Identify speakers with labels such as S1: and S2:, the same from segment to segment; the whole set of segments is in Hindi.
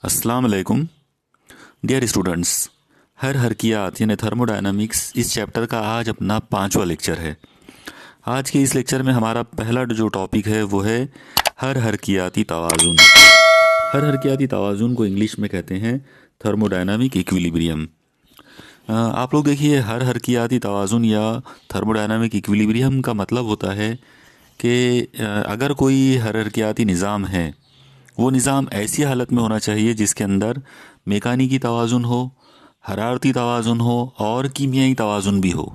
S1: अस्सलाम वालेकुम डियर स्टूडेंट्स। हर हरकियात यानी थर्मोडायनामिक्स इस चैप्टर का आज अपना 5वां लेक्चर है। आज के इस लेक्चर में हमारा पहला जो टॉपिक है वो है हर हरकियाती तवाज़ुन। हर हरकियाती तवाज़ुन को इंग्लिश में कहते हैं थर्मोडायनामिक इक्विलिब्रियम। आप लोग देखिए, हर हरकियाती तवाज़ुन या थर्मोडायनामिक इक्विलिब्रियम का मतलब होता है कि अगर कोई हर हरकियाती निज़ाम है, वो निज़ाम ऐसी हालत में होना चाहिए जिसके अंदर मेकानिकी तवाज़ुन हो, हरारती तवाज़ुन हो और कीमियाई तवाज़ुन भी हो।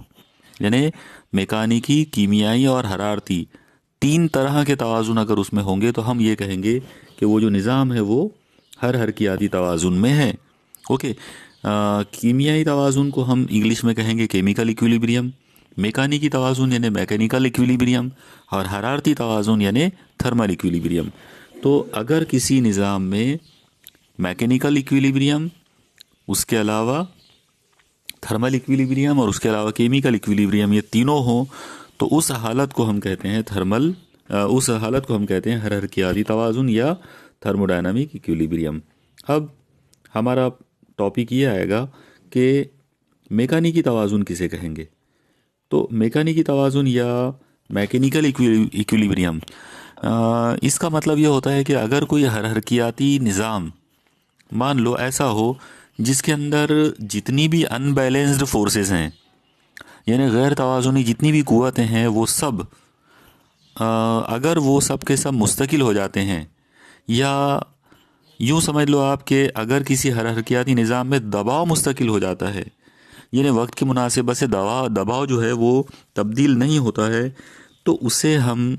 S1: यानी मेकानिकी, कीमियाई और हरारती तीन तरह के तवाज़ुन अगर उसमें होंगे तो हम ये कहेंगे कि वो जो निज़ाम है वो हर हरकियाती तवाज़ुन में है। ओके। कीमियाई तवाज़ुन को हम इंग्लिश में कहेंगे केमिकल इक्विलिब्रियम, मेकानिकी तवाज़ुन यानी मैकेनिकल इक्विलिब्रियम और हरारती तवाज़ुन यानी थर्मल इक्विलिब्रियम। तो अगर किसी निज़ाम में मैकेनिकल इक्विलिब्रियम, उसके अलावा थर्मल इक्विलिब्रियम और उसके अलावा केमिकल इक्विलिब्रियम, ये तीनों हों तो उस हालत को हम कहते हैं उस हालत को हम कहते हैं हर हरकियाती तवाज़ुन या थर्मोडायनामिक इक्विलिब्रियम। अब हमारा टॉपिक ये आएगा कि मेकानिकी तवाज़ुन किसे कहेंगे। तो मेकानिकी तवाज़ुन या मैकेनिकल इक्विलिब्रियम, इसका मतलब ये होता है कि अगर कोई हर हरकियाती निज़ाम मान लो ऐसा हो जिसके अंदर जितनी भी अनबैलेंस्ड फोर्सेस हैं, यानी गैर तवाज़ुनी जितनी भी कुव्वतें हैं, वो सब अगर वो सब के सब मुस्तकिल हो जाते हैं, या यूँ समझ लो आप कि अगर किसी हर हरकियाती निज़ाम में दबाव मुस्तकिल हो जाता है, यानी वक्त की मुनासिबत से दबाव जो है वो तब्दील नहीं होता है, तो उसे हम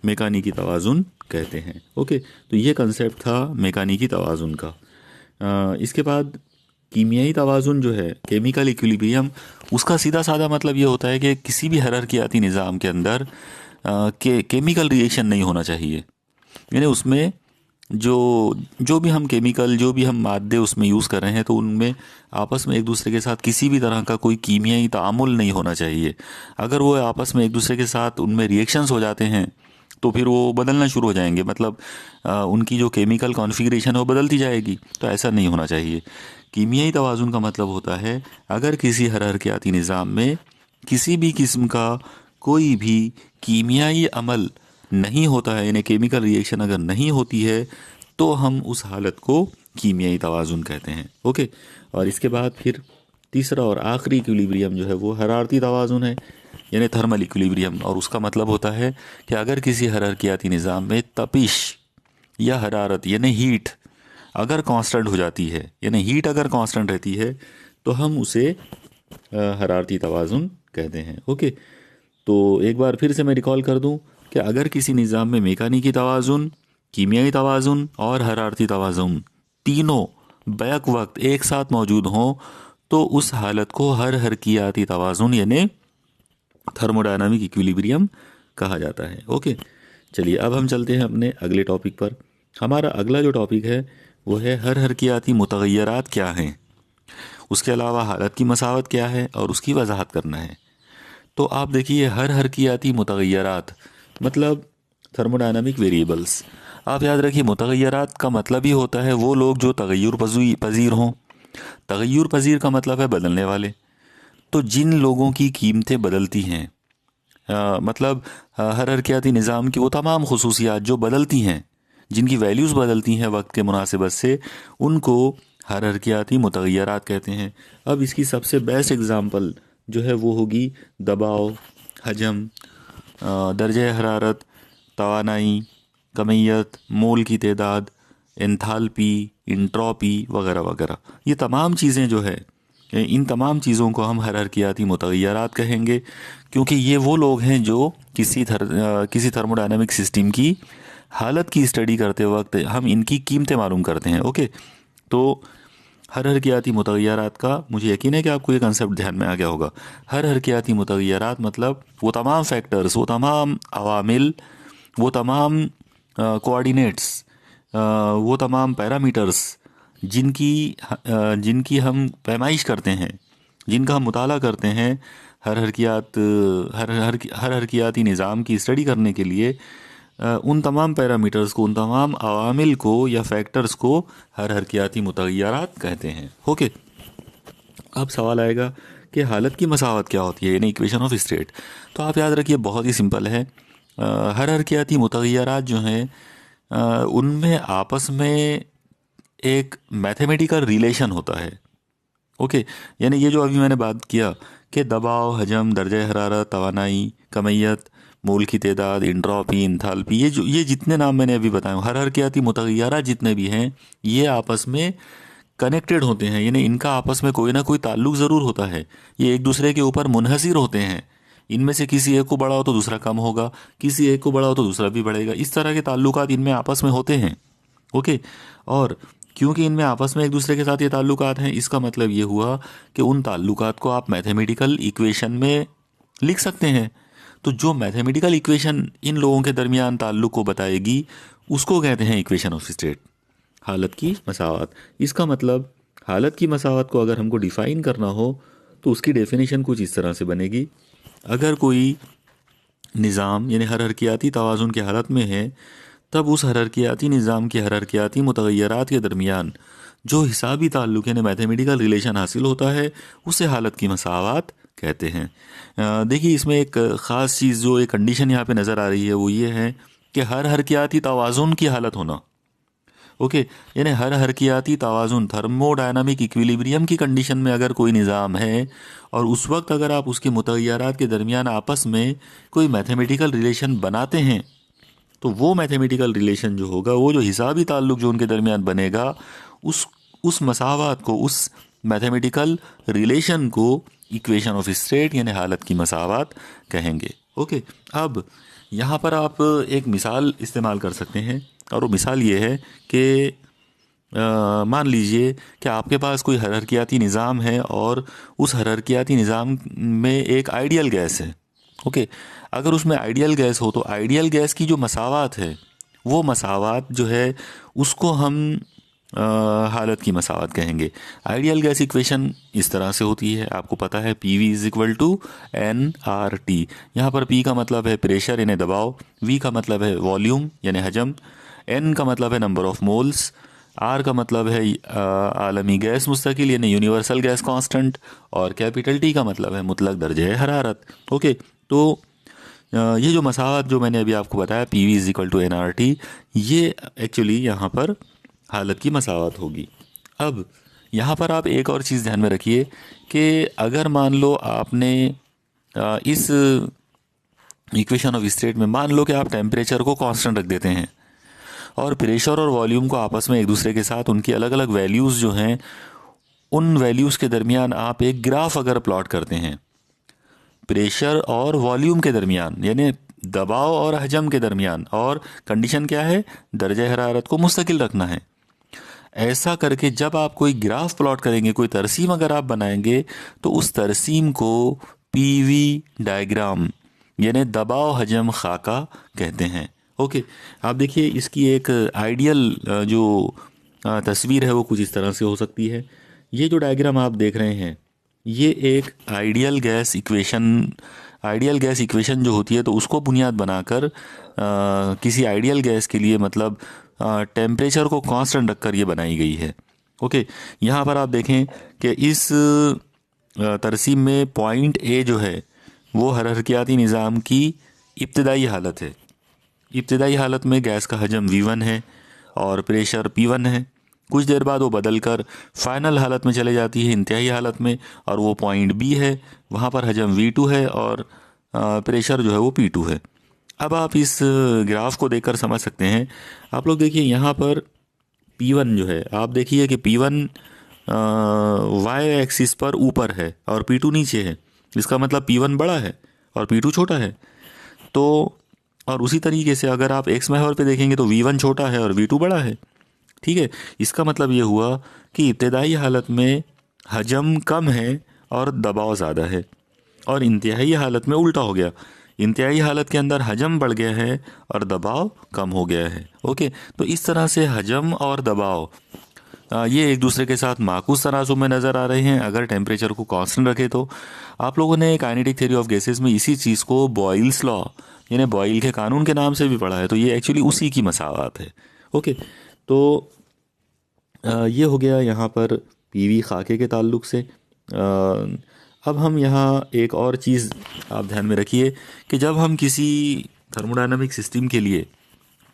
S1: मेकानिकी तवाज़ुन कहते हैं। ओके, तो ये कंसेप्ट था मेकानिकी तवाज़ुन का। इसके बाद कीमियाई तवाज़ुन जो है केमिकल इक्विलिब्रियम, उसका सीधा साधा मतलब ये होता है कि किसी भी हरकियाती निज़ाम के अंदर केमिकल रिएक्शन नहीं होना चाहिए। यानी उसमें जो जो भी हम केमिकल, जो भी हम मादे उसमें यूज़ कर रहे हैं, तो उनमें आपस में एक दूसरे के साथ किसी भी तरह का कोई कीमियाई तामुल नहीं होना चाहिए। अगर वो आपस में एक दूसरे के साथ उनमें रिएक्शंस हो जाते हैं तो फिर वो बदलना शुरू हो जाएंगे, मतलब उनकी जो केमिकल कॉन्फ़िगरेशन है वो बदलती जाएगी। तो ऐसा नहीं होना चाहिए। कीमियाई तवाज़ुन का मतलब होता है अगर किसी हरकियाती निज़ाम में किसी भी किस्म का कोई भी कीमियाई अमल नहीं होता है, यानी केमिकल रिएक्शन अगर नहीं होती है, तो हम उस हालत को कीमियाई तवाज़ुन कहते हैं। ओके। और इसके बाद फिर तीसरा और आखिरी इक्विलिब्रियम जो है वो हरारती तवाज़ुन है, यानी थर्मल इक्विलिब्रियम। और उसका मतलब होता है कि अगर किसी हरकियाती निज़ाम में तपिश या हरारत यानी हीट अगर कांस्टेंट हो जाती है, यानी हीट अगर कांस्टेंट रहती है, तो हम उसे हरारती तवाज़ुन कहते हैं। ओके। तो एक बार फिर से मैं रिकॉल कर दूं कि अगर किसी निज़ाम में मेकानिकी तवाज़ुन, कीमियाई तवाज़ुन और हरारती तवाज़ुन तीनों बैक वक्त एक साथ मौजूद हों, तो उस हालत को हर हरकियाती तवाज़ुन यानी थर्मोडायनामिक इक्विलिब्रियम कहा जाता है। ओके, चलिए अब हम चलते हैं अपने अगले टॉपिक पर। हमारा अगला जो टॉपिक है वो है हर हरकियाती मुतग़य्यरात क्या हैं, उसके अलावा हालत की मसावत क्या है और उसकी वजाहत करना है। तो आप देखिए, हर हरकियाती मुतग़य्यरात मतलब थर्मोडायनामिक वेरिएबल्स। आप याद रखिए, मुतग़य्यरात का मतलब ही होता है वो लोग जो तग़य्युर पज़ीर हों। तग़य्युर पज़ीर का मतलब है बदलने वाले। तो जिन लोगों की कीमतें बदलती हैं, मतलब हर हरकियाती निज़ाम की वो तमाम खसूसियात जो बदलती हैं, जिनकी वैल्यूज़ बदलती हैं वक्त के मुनासिबत से, उनको हर हरकियाती मुतग़य्यरात कहते हैं। अब इसकी सबसे बेस्ट एग्ज़ाम्पल जो है वो होगी दबाव, हजम, दर्जे हरारत, तवानाई, कमियत, मोल की तादाद, एंथाल्पी, इंट्रॉपी वगैरह वगैरह। ये तमाम चीज़ें जो है, इन तमाम चीज़ों को हम हर हरकियाती मुतग़य्यरात कहेंगे, क्योंकि ये वो लोग हैं जो किसी थर्मोडायनामिक सिस्टम की हालत की स्टडी करते वक्त हम इनकी कीमतें मालूम करते हैं। ओके। तो हर हरकियाती मुतग़य्यरात का मुझे यकीन है कि आपको ये कंसेप्ट ध्यान में आ गया होगा। हर हरकियाती मुतग़य्यरात मतलब वो तमाम फैक्टर्स, वो तमाम अवामिल, वो तमाम कोऑर्डिनेट्स, वो तमाम पैरामीटर्स जिनकी हम पैमाइश करते हैं, जिनका हम मुताला करते हैं हर हरकियाती निज़ाम की स्टडी करने के लिए, उन तमाम पैरामीटर्स को, उन तमाम अवामिल को या फैक्टर्स को हर हरकियाती मुतग़य्यरात कहते हैं। ओके, अब सवाल आएगा कि हालत की मसावत क्या होती है, यानी इक्वेशन ऑफ स्टेट। तो आप याद रखिए बहुत ही सिंपल है। हर हरकियाती मुतग़य्यरात जो हैं उनमें आपस में एक मैथमेटिकल रिलेशन होता है। ओके, यानी ये जो अभी मैंने बात किया कि दबाव, हजम, दर्जा हरारत, तवानाई, कमैयत, मोल की तादाद, इंट्रोपी, इंथाल्पी, ये जितने नाम मैंने अभी बताए, हर हरकियाती मुतग़य्यरात जितने भी हैं ये आपस में कनेक्टेड होते हैं, यानी इनका आपस में कोई ना कोई ताल्लुक़ ज़रूर होता है। ये एक दूसरे के ऊपर मुनहसिर होते हैं। इनमें से किसी एक को बढ़ाओ तो दूसरा कम होगा, किसी एक को बढ़ाओ तो दूसरा भी बढ़ेगा। इस तरह के ताल्लुकात इनमें आपस में होते हैं। ओके, और क्योंकि इनमें आपस में एक दूसरे के साथ ये ताल्लुकात हैं, इसका मतलब ये हुआ कि उन ताल्लुकात को आप मैथमेटिकल इक्वेशन में लिख सकते हैं। तो जो मैथमेटिकल इक्वेशन इन लोगों के दरमियान ताल्लुक़ को बताएगी उसको कहते हैं इक्वेशन ऑफ स्टेट, हालत की मसावत। इसका मतलब हालत की मसावत को अगर हमको डिफ़ाइन करना हो तो उसकी डेफिनेशन कुछ इस तरह से बनेगी। अगर कोई निज़ाम यानी हर हरकियाती तवाज़ुन की हालत में है, तब उस हरकियाती निज़ाम की हरकियाती मुतग़य्यरात के दरमियान जो हिसाबी ताल्लुक़ यानी मैथमेटिकल रिलेशन हासिल होता है उसे हालत की मसावत कहते हैं। देखिए इसमें एक ख़ास चीज़, जो एक कंडीशन यहाँ पे नज़र आ रही है वो ये है कि हर हरकियाती तवाज़ुन की हालत होना। ओके, यानी हर हरकियाती तवाज़ुन, थर्मोडायनामिक इक्विलिब्रियम की कंडीशन में अगर कोई निज़ाम है और उस वक्त अगर आप उसके मुतग़य्यरात के दरमियान आपस में कोई मैथमेटिकल रिलेशन बनाते हैं, तो वो मैथमेटिकल रिलेशन जो होगा, वो जो हिसाबी ताल्लुक़ जो उनके दरमियान बनेगा, उस मसावत को, उस मैथमेटिकल रिलेशन को इक्वेशन ऑफ स्टेट यानी हालत की मसावत कहेंगे। ओके, अब यहाँ पर आप एक मिसाल इस्तेमाल कर सकते हैं, और वो मिसाल ये है कि मान लीजिए कि आपके पास कोई हरकियाती निज़ाम है और उस हरकियाती निज़ाम में एक आइडियल गैस है। ओके, अगर उसमें आइडियल गैस हो तो आइडियल गैस की जो मसावत है, वो मसावत जो है उसको हम हालत की मसावत कहेंगे। आइडियल गैस इक्वेशन इस तरह से होती है, आपको पता है PV is equal to nRT। यहाँ पर P का मतलब है प्रेशर यानी दबाव, V का मतलब है वॉल्यूम यानी हजम, N का मतलब है नंबर ऑफ मोल्स, R का मतलब है आलमी गैस मुस्तकिल यानी यूनिवर्सल गैस कांस्टेंट, और कैपिटल T का मतलब है मुतलक दर्जे हरारत। ओके, तो ये जो मसावत जो मैंने अभी आपको बताया PV is equal to nRT, ये एक्चुअली यहाँ पर हालत की मसावत होगी। अब यहाँ पर आप एक और चीज़ ध्यान में रखिए कि अगर मान लो आपने इस इक्वेशन ऑफ स्टेट में मान लो कि आप टेम्परेचर को कांस्टेंट रख देते हैं और प्रेशर और वॉल्यूम को आपस में एक दूसरे के साथ उनकी अलग अलग वैल्यूज़ जो हैं, उन वैल्यूज़ के दरमियान आप एक ग्राफ अगर प्लॉट करते हैं, प्रेशर और वॉल्यूम के दरमियान यानी दबाव और हजम के दरमियान, और कंडीशन क्या है, दर्जा हरारत को मुस्तकिल रखना है। ऐसा करके जब आप कोई ग्राफ प्लॉट करेंगे, कोई तरसीम अगर आप बनाएंगे, तो उस तरसीम को PV डायग्राम यानी दबाव हजम खाका कहते हैं। ओके, आप देखिए इसकी एक आइडियल जो तस्वीर है वो कुछ इस तरह से हो सकती है। ये जो डायग्राम आप देख रहे हैं, ये एक आइडियल गैस इक्वेशन जो होती है, तो उसको बुनियाद बनाकर किसी आइडियल गैस के लिए मतलब टेम्परेचर को कांस्टेंट रखकर ये बनाई गई है। ओके, यहाँ पर आप देखें कि इस तरसीम में पॉइंट A जो है वो हरकियाती निज़ाम की इब्तदाई हालत है। इब्तदाई हालत में गैस का हजम V1 है और प्रेशर P1 है। कुछ देर बाद वो बदल कर फाइनल हालत में चले जाती है, इंतहाई हालत में, और वो पॉइंट B है, वहाँ पर हजम V2 है और प्रेशर जो है वो P2 है। अब आप इस ग्राफ को देखकर समझ सकते हैं। आप लोग देखिए यहाँ पर P1 जो है, आप देखिए कि P1 Y एक्सिस पर ऊपर है और P2 नीचे है। इसका मतलब P1 बड़ा है और P2 छोटा है। तो और उसी तरीके से अगर आप एक्स महवर पे देखेंगे तो V1 छोटा है और V2 बड़ा है। ठीक है, इसका मतलब ये हुआ कि इब्तदाई हालत में हजम कम है और दबाव ज़्यादा है, और इंतहाई हालत में उल्टा हो गया। इंतहाई हालत के अंदर हजम बढ़ गया है और दबाव कम हो गया है। ओके, तो इस तरह से हजम और दबाव ये एक दूसरे के साथ माकूस तनासुब में नज़र आ रहे हैं अगर टेम्परेचर को कांस्टेंट रखे तो। आप लोगों ने काइनेटिक थ्योरी ऑफ गैसेस में इसी चीज़ को बॉयल्स लॉ यानी बॉयल के कानून के नाम से भी पढ़ा है, तो ये एक्चुअली उसी की मसावात है। ओके, तो ये हो गया यहाँ पर पीवी खाके के ताल्लुक से। अब हम यहाँ एक और चीज़ आप ध्यान में रखिए कि जब हम किसी थर्मोडायनामिक सिस्टम के लिए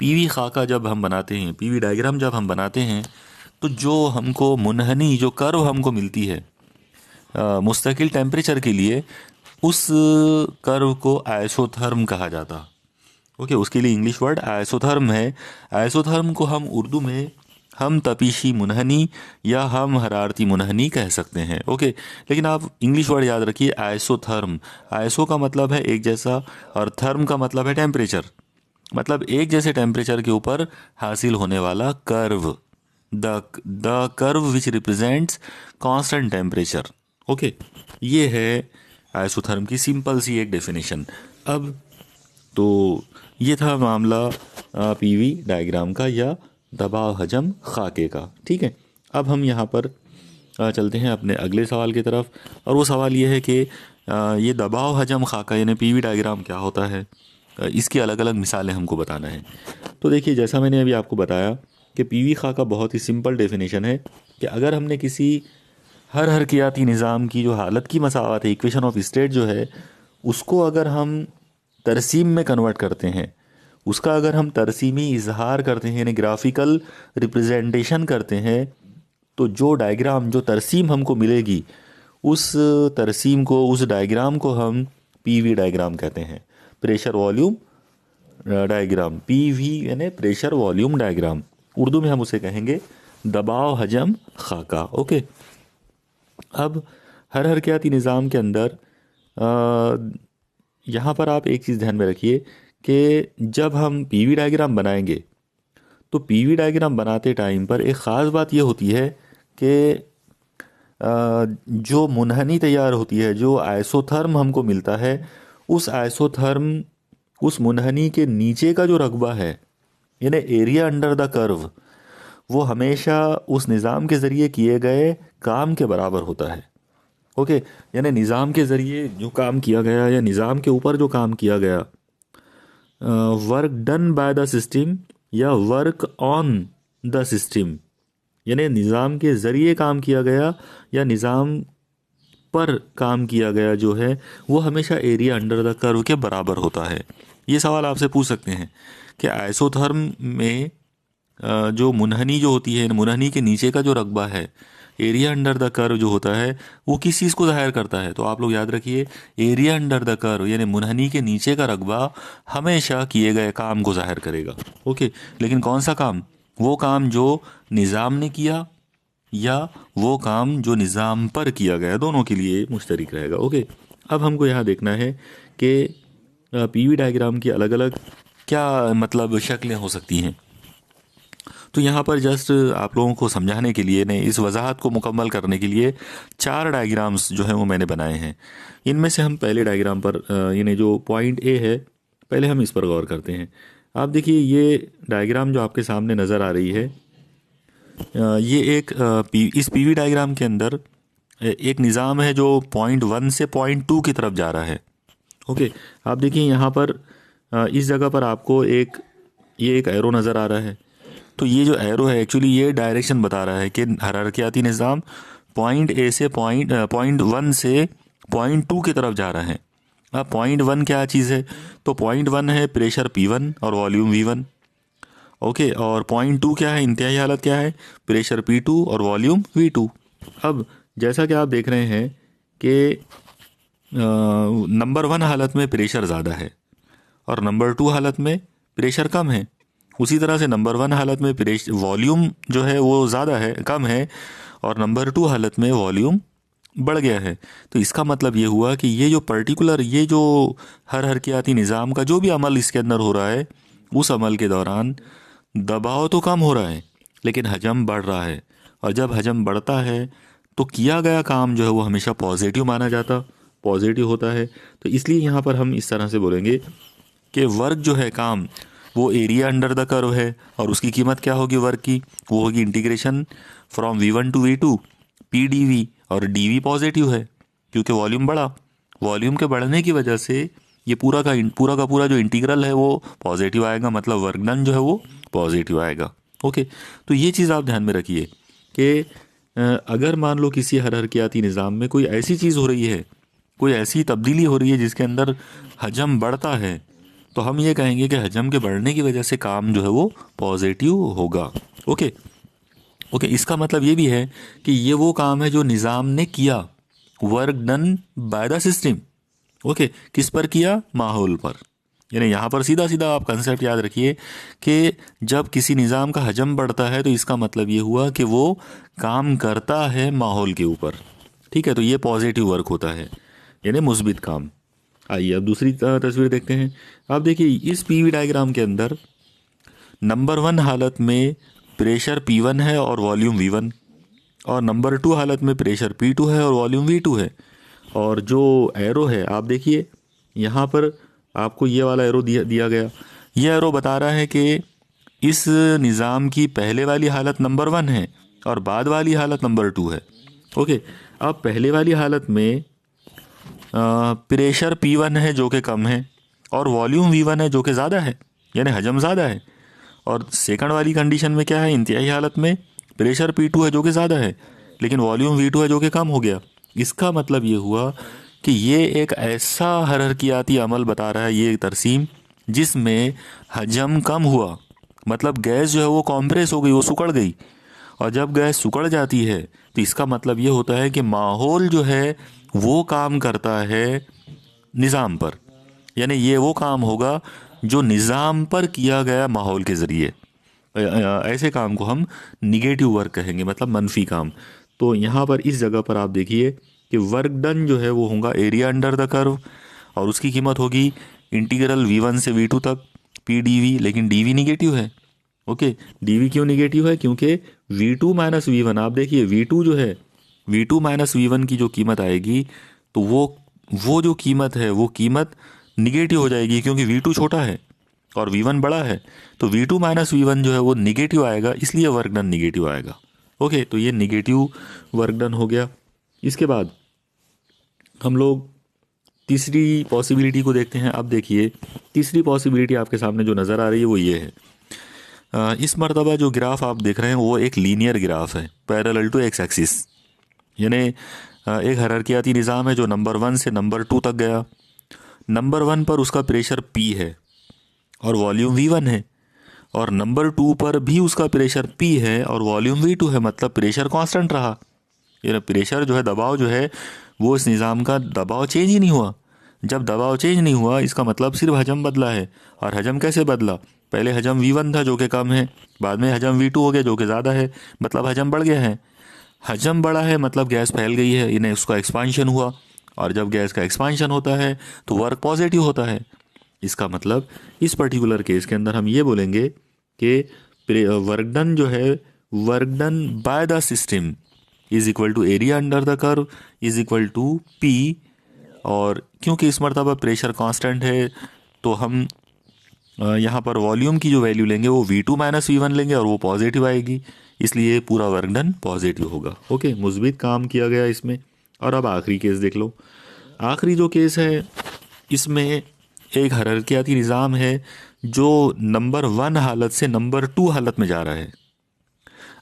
S1: पीवी खाका जब हम बनाते हैं, पीवी डायग्राम जब हम बनाते हैं, तो जो हमको मुनहनी जो कर्व हमको मिलती है मुस्तकिल टेम्परेचर के लिए, उस कर्व को आइसोथर्म कहा जाता। ओके, उसके लिए इंग्लिश वर्ड आइसोथर्म है। आइसोथर्म को हम उर्दू में हम तपीशी मुनहनी या हम हरारती मुनहनी कह सकते हैं। ओके, लेकिन आप इंग्लिश वर्ड याद रखिए, आइसोथर्म। आइसो का मतलब है एक जैसा, और थर्म का मतलब है टेम्परेचर, मतलब एक जैसे टेम्परेचर के ऊपर हासिल होने वाला curve, the curve which represents constant temperature. Okay, ये है आइसोथर्म की सिंपल सी एक डेफिनेशन। अब तो ये था मामला पीवी डायग्राम का या दबाव हजम खाके का। ठीक है, अब हम यहाँ पर चलते हैं अपने अगले सवाल की तरफ, और वो सवाल ये है कि ये दबाव हजम खाका यानी पीवी डायग्राम क्या होता है, इसकी अलग अलग मिसालें हमको बताना है। तो देखिए, जैसा मैंने अभी आपको बताया कि पीवी खाका बहुत ही सिंपल डेफिनेशन है कि अगर हमने किसी हर हरकियाती निज़ाम की जो हालत की मसावत है, इक्वेशन ऑफ स्टेट जो है, उसको अगर हम तरसीम में कन्वर्ट करते हैं, उसका अगर हम तरसीमी इजहार करते हैं यानी ग्राफिकल रिप्रेजेंटेशन करते हैं, तो जो डायग्राम जो तरसीम हमको मिलेगी, उस तरसीम को, उस डायग्राम को हम पीवी डायग्राम कहते हैं, प्रेशर वॉल्यूम डायग्राम। पीवी यानी प्रेशर वॉल्यूम डायग्राम, उर्दू में हम उसे कहेंगे दबाव हजम खाका। ओके, अब हर हरकियाती निज़ाम के अंदर यहाँ पर आप एक चीज़ ध्यान में रखिए कि जब हम पीवी डायग्राम बनाएंगे, तो पीवी डायग्राम बनाते टाइम पर एक ख़ास बात ये होती है कि जो मुनहनी तैयार होती है, जो आइसोथर्म हमको मिलता है, उस आइसोथर्म, उस मुनहनी के नीचे का जो रकबा है यानी एरिया अंडर द कर्व, वो हमेशा उस निज़ाम के ज़रिए किए गए काम के बराबर होता है। ओके, यानी निज़ाम के ज़रिए जो काम किया गया या निज़ाम के ऊपर जो काम किया गया, work done by the system या वर्क ऑन द सिस्टम, यानी निज़ाम के ज़रिए काम किया गया या निज़ाम पर काम किया गया जो है, वो हमेशा एरिया अंडर द कर्व के बराबर होता है। ये सवाल आपसे पूछ सकते हैं कि आइसोथर्म में जो मुनहनी जो होती है, मुनहनी के नीचे का जो रकबा है, एरिया अंडर द कर्व जो होता है, वो किस चीज़ को ज़ाहिर करता है। तो आप लोग याद रखिए, एरिया अंडर द कर्व यानी मुनहनी के नीचे का रकबा हमेशा किए गए काम को ज़ाहिर करेगा। ओके, लेकिन कौन सा काम? वो काम जो निज़ाम ने किया या वो काम जो निज़ाम पर किया गया, दोनों के लिए मुश्तरक रहेगा। ओके, अब हमको यहाँ देखना है कि पीवी डायग्राम की अलग अलग क्या मतलब शक्लें हो सकती हैं। तो यहाँ पर जस्ट आप लोगों को समझाने के लिए, नहीं, इस वजाहत को मुकम्मल करने के लिए 4 डायग्राम्स जो हैं वो मैंने बनाए हैं। इनमें से हम पहले डायग्राम पर यानी जो पॉइंट ए है, पहले हम इस पर गौर करते हैं। आप देखिए, ये डायग्राम जो आपके सामने नज़र आ रही है, ये एक इस पीवी डायग्राम के अंदर एक निज़ाम है जो पॉइंट 1 से पॉइंट 2 की तरफ जा रहा है। ओके, आप देखिए यहाँ पर इस जगह पर आपको ये एक एरो नज़र आ रहा है। तो ये जो एरो है एक्चुअली ये डायरेक्शन बता रहा है कि हायरार्कियाती निज़ाम पॉइंट ए से पॉइंट 1 से पॉइंट 2 की तरफ जा रहा है। अब पॉइंट 1 क्या चीज़ है? तो पॉइंट 1 है प्रेशर P1 और वॉल्यूम V1। ओके, और पॉइंट 2 क्या है? इंतहाई हालत क्या है? प्रेशर P2 और वॉल्यूम V2। अब जैसा कि आप देख रहे हैं कि नंबर 1 हालत में प्रेशर ज़्यादा है और नंबर 2 हालत में प्रेशर कम है। उसी तरह से नंबर 1 हालत में प्रेशर वॉल्यूम जो है वो ज़्यादा है, कम है, और नंबर 2 हालत में वॉल्यूम बढ़ गया है। तो इसका मतलब ये हुआ कि ये जो पर्टिकुलर, ये जो हर हरकियाती निज़ाम का जो भी अमल इसके अंदर हो रहा है, उस अमल के दौरान दबाव तो कम हो रहा है लेकिन हजम बढ़ रहा है। और जब हजम बढ़ता है तो किया गया काम जो है वो हमेशा पॉजिटिव होता है। तो इसलिए यहाँ पर हम इस तरह से बोलेंगे कि वर्क जो है, काम, वो एरिया अंडर द कर्व है, और उसकी कीमत क्या होगी वर्क की? वो होगी integration from V1 to V2 PdV, और dV पॉजिटिव है क्योंकि वॉल्यूम बढ़ा। वॉल्यूम के बढ़ने की वजह से ये पूरा का पूरा जो इंटीग्रल है वो पॉजिटिव आएगा, मतलब वर्क डन जो है वो पॉजिटिव आएगा। ओके, तो ये चीज़ आप ध्यान में रखिए कि अगर मान लो किसी हरकियाती निज़ाम में कोई ऐसी चीज़ हो रही है, कोई ऐसी तब्दीली हो रही है जिसके अंदर हजम बढ़ता है, तो हम ये कहेंगे कि हजम के बढ़ने की वजह से काम जो है वो पॉजिटिव होगा। ओके ओके, इसका मतलब ये भी है कि ये वो काम है जो निज़ाम ने किया, work done by the system. Okay, किस पर किया? माहौल पर। यानी यहाँ पर सीधा सीधा आप कंसेप्ट याद रखिए कि जब किसी निज़ाम का हजम बढ़ता है तो इसका मतलब ये हुआ कि वो काम करता है माहौल के ऊपर। ठीक है, तो ये पॉजिटिव वर्क होता है, यानी मुस्बित काम। आइए अब दूसरी तस्वीर देखते हैं। आप देखिए इस पीवी डायग्राम के अंदर नंबर 1 हालत में प्रेशर P1 है और वॉल्यूम V1, और नंबर 2 हालत में प्रेशर P2 है और वॉल्यूम V2 है। और जो एरो है आप देखिए यहाँ पर आपको ये वाला एरो दिया गया। ये एरो बता रहा है कि इस निज़ाम की पहले वाली हालत नंबर 1 है और बाद वाली हालत नंबर 2 है। ओके, अब पहले वाली हालत में प्रेशर P1 है जो कि कम है और वॉल्यूम V1 है जो कि ज़्यादा है, यानी हजम ज़्यादा है। और सेकंड वाली कंडीशन में क्या है? इंतहाई हालत में प्रेशर P2 है जो कि ज़्यादा है लेकिन वॉल्यूम V2 है जो कि कम हो गया। इसका मतलब ये हुआ कि ये एक ऐसा हरकियाती अमल बता रहा है, ये तरसीम, जिसमें हजम कम हुआ, मतलब गैस जो है वो कॉम्प्रेस हो गई, वो सुकड़ गई। और जब गैस सुकड़ जाती है तो इसका मतलब ये होता है कि माहौल जो है वो काम करता है निज़ाम पर, यानी ये वो काम होगा जो निज़ाम पर किया गया माहौल के ज़रिए। ऐसे काम को हम निगेटिव वर्क कहेंगे, मतलब मनफी काम। तो यहाँ पर इस जगह पर आप देखिए कि वर्क डन जो है वो होगा एरिया अंडर द कर्व, और उसकी कीमत होगी इंटीग्रल V1 से V2 तक PdV, लेकिन dV निगेटिव है। ओके, dV क्यों निगेटिव है? क्योंकि V2 माइनस V1, आप देखिए V2 जो है, V2 माइनस V1 की जो कीमत आएगी तो वो जो कीमत है वो कीमत निगेटिव हो जाएगी, क्योंकि V2 छोटा है और V1 बड़ा है। तो V2 माइनस V1 जो है वो निगेटिव आएगा, इसलिए वर्क डन निगेटिव आएगा। ओके, तो ये निगेटिव वर्क डन हो गया। इसके बाद हम लोग तीसरी पॉसिबिलिटी को देखते हैं। अब देखिए तीसरी पॉसिबिलिटी आपके सामने जो नज़र आ रही है वो ये है, इस मरतबा जो ग्राफ आप देख रहे हैं वो एक लीनियर ग्राफ है, पैरेलल टू एक्स एक्सिस। यानी एक हरकियाती निज़ाम है जो नंबर 1 से नंबर 2 तक गया। नंबर 1 पर उसका प्रेशर P है और वॉल्यूम V1 है, और नंबर 2 पर भी उसका प्रेशर P है और वॉल्यूम V2 है, मतलब प्रेशर कांस्टेंट रहा। यानी प्रेशर जो है, दबाव जो है, वो इस निज़ाम का दबाव चेंज ही नहीं हुआ। जब दबाव चेंज नहीं हुआ इसका मतलब सिर्फ हजम बदला है। और हजम कैसे बदला? पहले हजम V1 था जो कि कम है, बाद में हजम V2 हो गया जो कि ज़्यादा है, मतलब हजम बढ़ गया है। हजम बढ़ा है मतलब गैस फैल गई है, इन्हें उसका एक्सपांशन हुआ, और जब गैस का एक्सपांशन होता है तो वर्क पॉजिटिव होता है। इसका मतलब इस पर्टिकुलर केस के अंदर हम ये बोलेंगे कि वर्क डन जो है, work done by the system is equal to area under the curve is equal to P। और क्योंकि इस मरतबा प्रेशर कांस्टेंट है तो हम यहाँ पर वॉल्यूम की जो वैल्यू लेंगे वो V2 माइनस V1 लेंगे और वो पॉजिटिव आएगी, इसलिए पूरा वर्क डन पॉजिटिव होगा। ओके, मुस्बित काम किया गया इसमें। और अब आखिरी केस देख लो। आखिरी जो केस है इसमें एक हरकियाती निज़ाम है जो नंबर 1 हालत से नंबर 2 हालत में जा रहा है।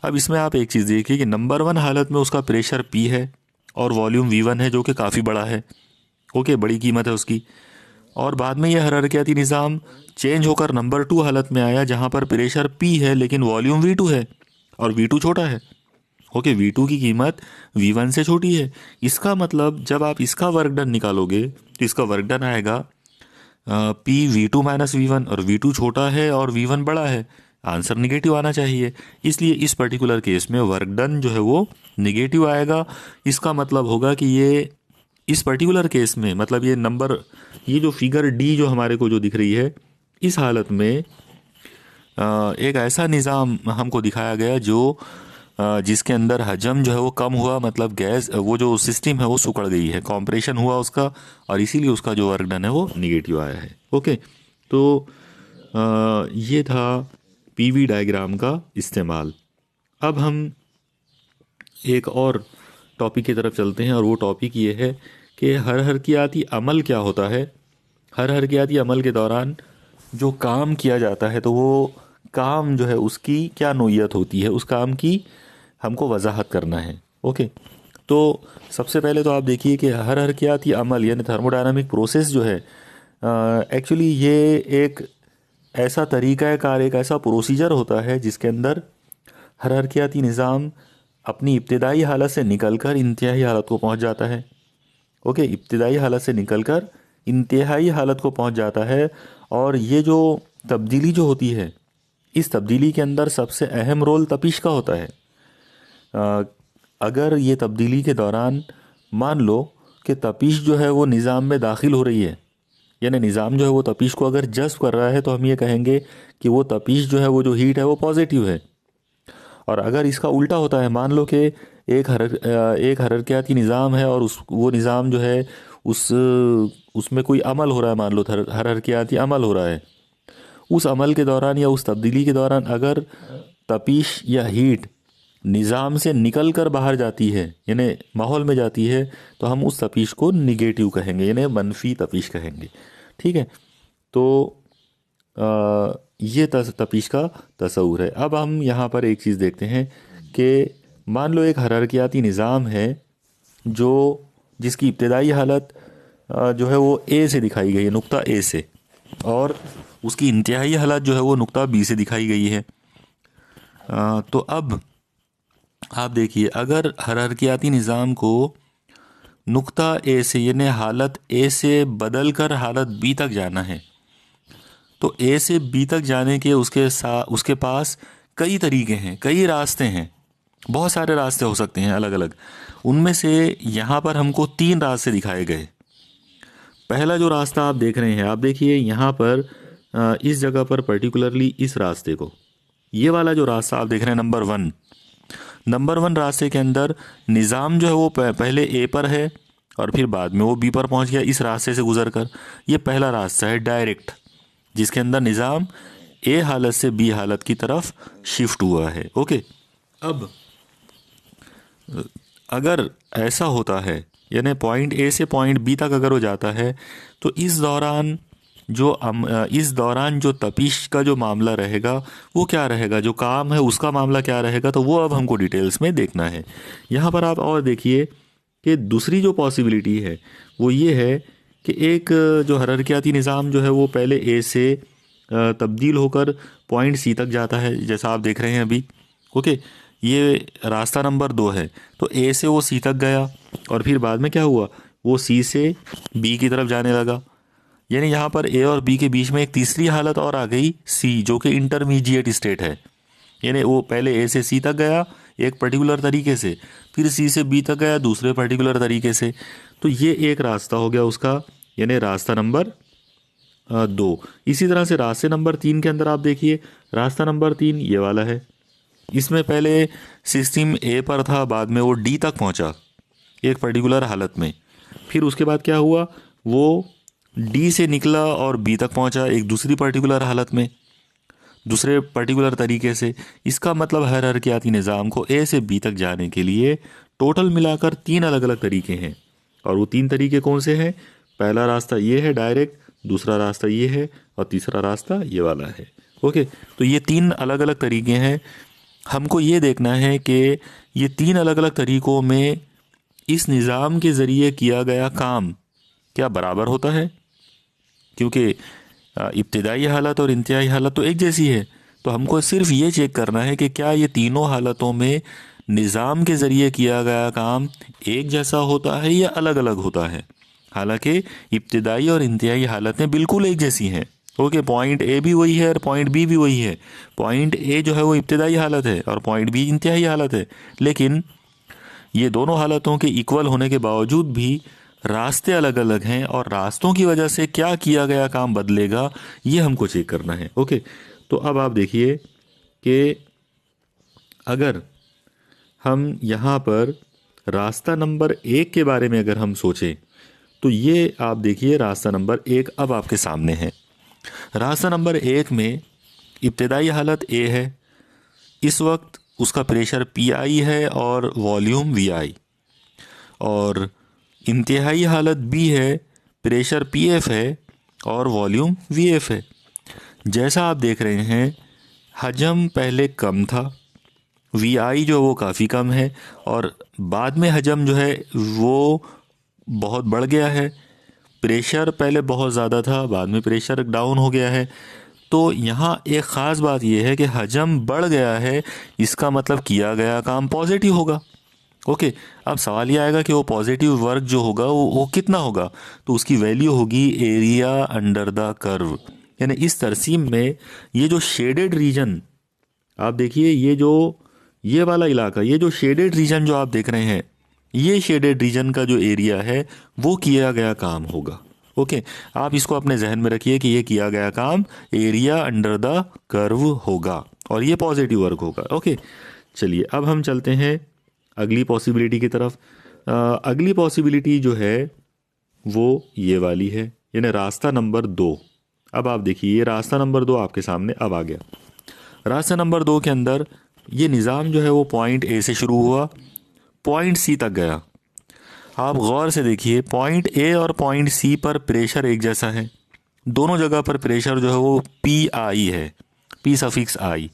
S1: अब इसमें आप एक चीज़ देखिए कि नंबर 1 हालत में उसका प्रेशर P है और वॉल्यूम V1 है जो कि काफ़ी बड़ा है। ओके, बड़ी कीमत है उसकी। और बाद में यह हरकियाती निज़ाम चेंज होकर नंबर 2 हालत में आया जहाँ पर प्रेशर P है लेकिन वॉल्यूम V2 है और V2 छोटा है। ओके, V2 की कीमत V1 से छोटी है। इसका मतलब जब आप इसका वर्क डन निकालोगे तो इसका वर्क डन आएगा P V2 माइनस V1, और V2 छोटा है और V1 बड़ा है, आंसर निगेटिव आना चाहिए। इसलिए इस पर्टिकुलर केस में वर्क डन जो है वो निगेटिव आएगा। इसका मतलब होगा कि ये इस पर्टिकुलर केस में, मतलब ये जो फिगर D जो हमारे को जो दिख रही है, इस हालत में एक ऐसा निज़ाम हमको दिखाया गया जो जिसके अंदर हजम जो है वो कम हुआ, मतलब गैस वो जो सिस्टम है वो सुकड़ गई है, कॉम्प्रेशन हुआ उसका, और इसीलिए उसका जो वर्क डन है वो निगेटिव आया है। ओके, तो ये था पीवी डायग्राम का इस्तेमाल। अब हम एक और टॉपिक की तरफ चलते हैं, और वो टॉपिक ये है कि हरकियाती अमल क्या होता है हर हरकियाती अमल के दौरान जो काम किया जाता है तो वो काम जो है उसकी क्या नोयत होती है, उस काम की हमको वजाहत करना है। ओके, तो सबसे पहले तो आप देखिए कि हर हरकियाती अमल यानी थर्मोडायनामिक प्रोसेस जो है एक्चुअली ये एक ऐसा तरीका कार, एक ऐसा प्रोसीजर होता है जिसके अंदर हर हरकियाती निज़ाम अपनी इब्तदाई हालत से निकलकर इंतहाई हालत को पहुंच जाता है। ओके, इब्तदाई हालत से निकलकर इंतहाई हालत को पहुंच जाता है। और ये जो तब्दीली जो होती है, इस तब्दीली के अंदर सबसे अहम रोल तपिश का होता है। अ, अगर ये तब्दीली के दौरान मान लो कि तपिश जो है वो निज़ाम में दाखिल हो रही है, यानी निज़ाम जो है वो तपिश को अगर जज़्ब कर रहा है, तो हम ये कहेंगे कि वो तपिश जो है, वो जो हीट है वो पॉजिटिव है। और अगर इसका उल्टा होता है, मान लो कि एक हरकियाती निज़ाम है और उस वो निज़ाम जो है उस उसमें कोई अमल हो रहा है, मान लो हर हरकियाती अमल हो रहा है, उस अमल के दौरान या उस तब्दीली के दौरान अगर तपिश या हीट निज़ाम से निकल कर बाहर जाती है, यानी माहौल में जाती है, तो हम उस तपिश को निगेटिव कहेंगे, यानी मनफी तपिश कहेंगे। ठीक है, तो ये तपिश का तस्वुर है। अब हम यहाँ पर एक चीज़ देखते हैं कि मान लो एक हरारकियाती निज़ाम है जो जिसकी इब्तदाई हालत जो है वो ए से दिखाई गई है, नुक्ता ए से, और उसकी इंतहाई हालत जो है वो नुक्ता बी से दिखाई गई है। तो अब आप देखिए, अगर हरारकियाती निज़ाम को नुक्ता ए से यानी हालत ए से बदल कर हालत बी तक जाना है, तो ए से बी तक जाने के उसके पास कई तरीके हैं, कई रास्ते हैं, बहुत सारे रास्ते हो सकते हैं अलग अलग। उनमें से यहाँ पर हमको 3 रास्ते दिखाए गए। पहला जो रास्ता आप देख रहे हैं, आप देखिए यहाँ पर इस जगह पर पर्टिकुलरली इस रास्ते को, ये वाला जो रास्ता आप देख रहे हैं नंबर 1 रास्ते के अंदर निज़ाम जो है वो पहले ए पर है और फिर बाद में वो बी पर पहुंच गया इस रास्ते से गुजर कर। ये पहला रास्ता है डायरेक्ट, जिसके अंदर निज़ाम ए हालत से बी हालत की तरफ शिफ्ट हुआ है। ओके, अब अगर ऐसा होता है, यानी पॉइंट ए से पॉइंट बी तक अगर वो जाता है, तो इस दौरान जो तपिश का जो मामला रहेगा वो क्या रहेगा, जो काम है उसका मामला क्या रहेगा, तो वो अब हमको डिटेल्स में देखना है। यहाँ पर आप और देखिए कि दूसरी जो पॉसिबिलिटी है वो ये है कि एक जो हरारकियाती निज़ाम जो है वो पहले ए से तब्दील होकर पॉइंट सी तक जाता है, जैसा आप देख रहे हैं अभी। ओके, ये रास्ता नंबर 2 है, तो ए से वो सी तक गया और फिर बाद में क्या हुआ, वो सी से बी की तरफ जाने लगा। यानी यहाँ पर ए और बी के बीच में एक तीसरी हालत और आ गई, सी, जो कि इंटरमीडिएट स्टेट है। यानी वो पहले ए से सी तक गया एक पर्टिकुलर तरीके से, फिर सी से बी तक गया दूसरे पर्टिकुलर तरीके से। तो ये एक रास्ता हो गया उसका, यानी रास्ता नंबर 2। इसी तरह से रास्ते नंबर 3 के अंदर आप देखिए, रास्ता नंबर 3 ये वाला है। इसमें पहले सिस्टम ए पर था, बाद में वो डी तक पहुंचा एक पर्टिकुलर हालत में, फिर उसके बाद क्या हुआ, वो डी से निकला और बी तक पहुंचा एक दूसरी पर्टिकुलर हालत में, दूसरे पर्टिकुलर तरीके से। इसका मतलब हायरार्कियाती निज़ाम को ए से बी तक जाने के लिए टोटल मिलाकर 3 अलग अलग तरीके हैं। और वो 3 तरीके कौन से हैं, पहला रास्ता ये है डायरेक्ट, दूसरा रास्ता ये है और तीसरा रास्ता ये वाला है। ओके, तो ये 3 अलग अलग तरीके हैं। हमको ये देखना है कि ये 3 अलग अलग तरीकों में इस निज़ाम के ज़रिए किया गया काम क्या बराबर होता है, क्योंकि इब्तिदाई हालत और इंतहाई हालत तो एक जैसी है। तो हमको सिर्फ ये चेक करना है कि क्या ये तीनों हालतों में निज़ाम के ज़रिए किया गया काम एक जैसा होता है या अलग अलग होता है। हालांकि इब्तिदाई और इंतहाई हालतें बिल्कुल एक जैसी हैं। ओके, पॉइंट ए भी वही है और पॉइंट बी भी वही है। पॉइंट ए जो है वो इब्तिदाई हालत है और पॉइंट बी इंतहाई हालत है, लेकिन ये दोनों हालतों के इक्वल होने के बावजूद भी रास्ते अलग अलग हैं, और रास्तों की वजह से क्या किया गया काम बदलेगा ये हमको चेक करना है। ओके, तो अब आप देखिए कि अगर हम यहाँ पर रास्ता नंबर 1 के बारे में अगर हम सोचें, तो ये आप देखिए रास्ता नंबर 1 अब आपके सामने है। रास्ता नंबर 1 में इब्तिदाई हालत ए है, इस वक्त उसका प्रेशर PI है और वॉल्यूम VI, और इंतहाई हालत बी है, प्रेशर PF है और वॉल्यूम VF है। जैसा आप देख रहे हैं, हजम पहले कम था, VI जो वो काफ़ी कम है, और बाद में हजम जो है वो बहुत बढ़ गया है। प्रेशर पहले बहुत ज़्यादा था, बाद में प्रेशर डाउन हो गया है। तो यहाँ एक ख़ास बात यह है कि हजम बढ़ गया है, इसका मतलब किया गया काम पॉजिटिव होगा। ओके, अब सवाल ये आएगा कि वो पॉजिटिव वर्क जो होगा वो कितना होगा। तो उसकी वैल्यू होगी एरिया अंडर द कर्व। यानी इस तरसीम में ये जो शेडेड रीजन आप देखिए, ये वाला इलाका, ये जो शेडेड रीजन जो आप देख रहे हैं, ये शेडेड रीजन का जो एरिया है वो किया गया काम होगा। ओके, आप इसको अपने जहन में रखिए कि ये किया गया काम एरिया अंडर द कर्व होगा और ये पॉजिटिव वर्क होगा। ओके, चलिए अब हम चलते हैं अगली पॉसिबिलिटी की तरफ। अगली पॉसिबिलिटी जो है वो ये वाली है, यानी रास्ता नंबर 2। अब आप देखिए, ये रास्ता नंबर 2 आपके सामने अब आ गया। रास्ता नंबर 2 के अंदर ये निज़ाम जो है वो पॉइंट ए से शुरू हुआ, पॉइंट सी तक गया। आप गौर से देखिए, पॉइंट ए और पॉइंट सी पर प्रेशर एक जैसा है, दोनों जगह पर प्रेशर जो है वो PI है, P∗I।